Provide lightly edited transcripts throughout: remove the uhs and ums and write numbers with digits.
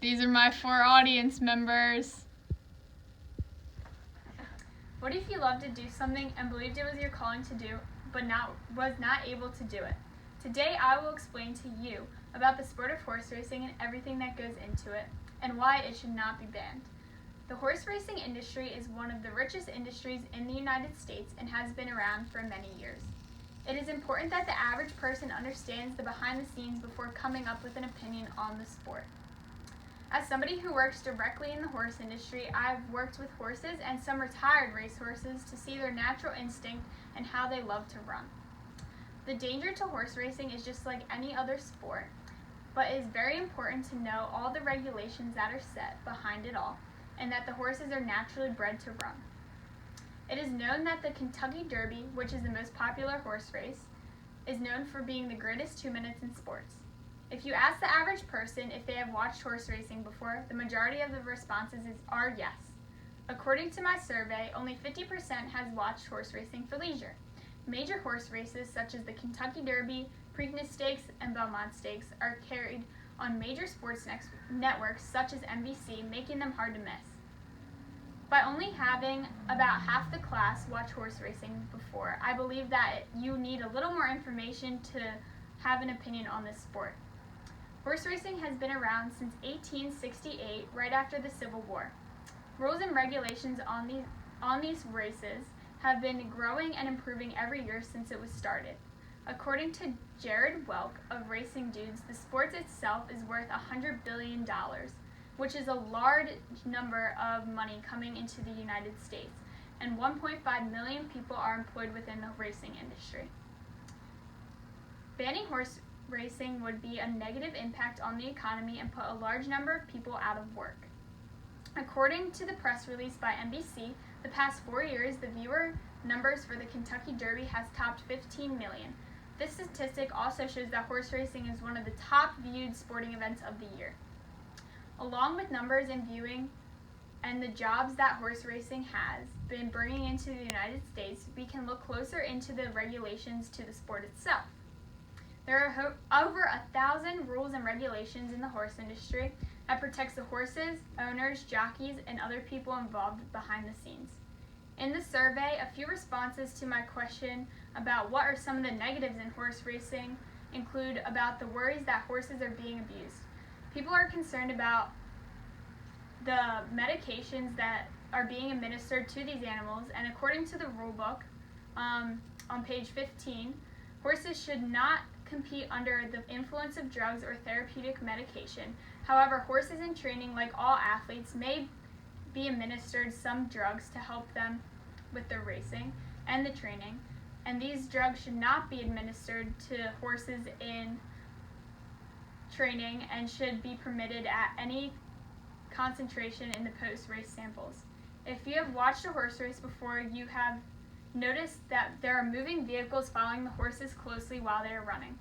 These are my 4 audience members. What if you loved to do something and believed it was your calling to do, but was not able to do it? Today I will explain to you about the sport of horse racing and everything that goes into it, and why it should not be banned. The horse racing industry is one of the richest industries in the United States and has been around for many years. It is important that the average person understands the behind the scenes before coming up with an opinion on the sport. As somebody who works directly in the horse industry, I've worked with horses and some retired racehorses to see their natural instinct and how they love to run. The danger to horse racing is just like any other sport, but it is very important to know all the regulations that are set behind it all, and that the horses are naturally bred to run. It is known that the Kentucky Derby, which is the most popular horse race, is known for being the greatest 2 minutes in sports. If you ask the average person if they have watched horse racing before, the majority of the responses are yes. According to my survey, only 50% has watched horse racing for leisure. Major horse races such as the Kentucky Derby, Preakness Stakes, and Belmont Stakes are carried on major sports networks such as NBC, making them hard to miss. By only having about half the class watch horse racing before, I believe that you need a little more information to have an opinion on this sport. Horse racing has been around since 1868, right after the Civil War. Rules and regulations on these races have been growing and improving every year since it was started. According to Jared Welk of Racing Dudes, the sport itself is worth $100 billion, which is a large number of money coming into the United States, and 1.5 million people are employed within the racing industry. Banning horse racing would be a negative impact on the economy and put a large number of people out of work. According to the press release by NBC, the past 4 years, the viewer numbers for the Kentucky Derby has topped 15 million. This statistic also shows that horse racing is one of the top viewed sporting events of the year. Along with numbers and viewing and the jobs that horse racing has been bringing into the United States, we can look closer into the regulations to the sport itself. There are over 1,000 rules and regulations in the horse industry that protects the horses, owners, jockeys, and other people involved behind the scenes. In the survey, a few responses to my question about what are some of the negatives in horse racing include about the worries that horses are being abused. People are concerned about the medications that are being administered to these animals, and according to the rule book on page 15, horses should not compete under the influence of drugs or therapeutic medication. However, horses in training, like all athletes, may be administered some drugs to help them with their racing and the training, and these drugs should not be administered to horses in training and should be permitted at any concentration in the post-race samples. If you have watched a horse race before, you have noticed that there are moving vehicles following the horses closely while they are running.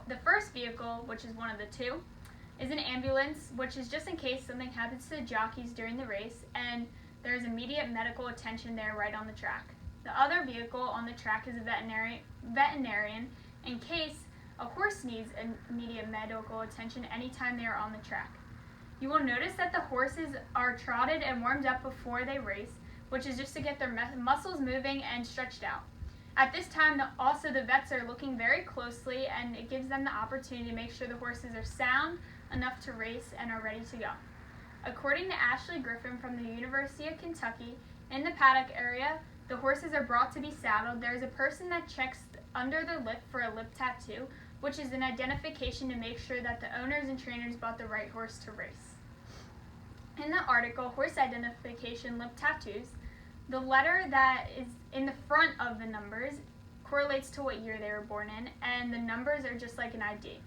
The first vehicle, which is one of the two, is an ambulance, which is just in case something happens to the jockeys during the race, and there is immediate medical attention there right on the track. The other vehicle on the track is a veterinarian in case a horse needs immediate medical attention anytime they are on the track. You will notice that the horses are trotted and warmed up before they race, which is just to get their muscles moving and stretched out. At this time, also the vets are looking very closely, and it gives them the opportunity to make sure the horses are sound enough to race and are ready to go. According to Ashley Griffin from the University of Kentucky, in the paddock area, the horses are brought to be saddled. There is a person that checks under the lip for a lip tattoo, which is an identification to make sure that the owners and trainers bought the right horse to race. In the article, Horse Identification Lip Tattoos, the letter that is in the front of the numbers correlates to what year they were born in, and the numbers are just like an ID.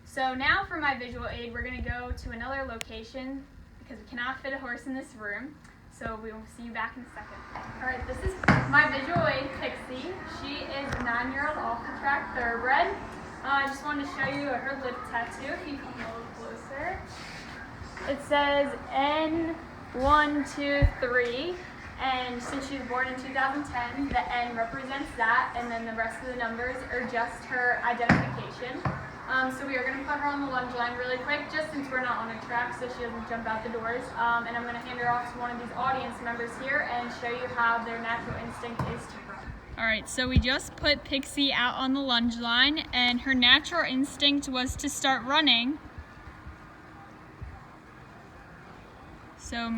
So now for my visual aid, we're going to go to another location because we cannot fit a horse in this room. So we will see you back in a second. All right, this is my visual aid, Pixie. She is a 9-year-old off-the-track thoroughbred. I just wanted to show you her lip tattoo if you come a little closer. It says N123, and since she was born in 2010, the N represents that, and then the rest of the numbers are just her identification. So we are going to put her on the lunge line really quick, just since we're not on a track, so she doesn't jump out the doors. And I'm going to hand her off to one of these audience members here and show you how their natural instinct is to run. All right, so we just put Pixie out on the lunge line, and her natural instinct was to start running. So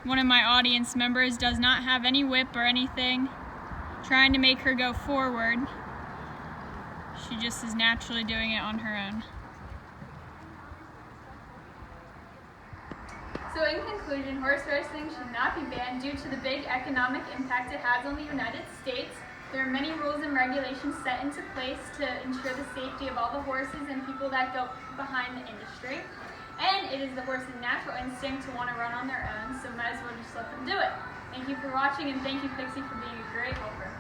one of my audience members does not have any whip or anything, trying to make her go forward. She just is naturally doing it on her own. So in conclusion, horse racing should not be banned due to the big economic impact it has on the United States. There are many rules and regulations set into place to ensure the safety of all the horses and people that go behind the industry. And it is the horse's natural instinct to want to run on their own, so might as well just let them do it. Thank you for watching, and thank you, Pixie, for being a great helper.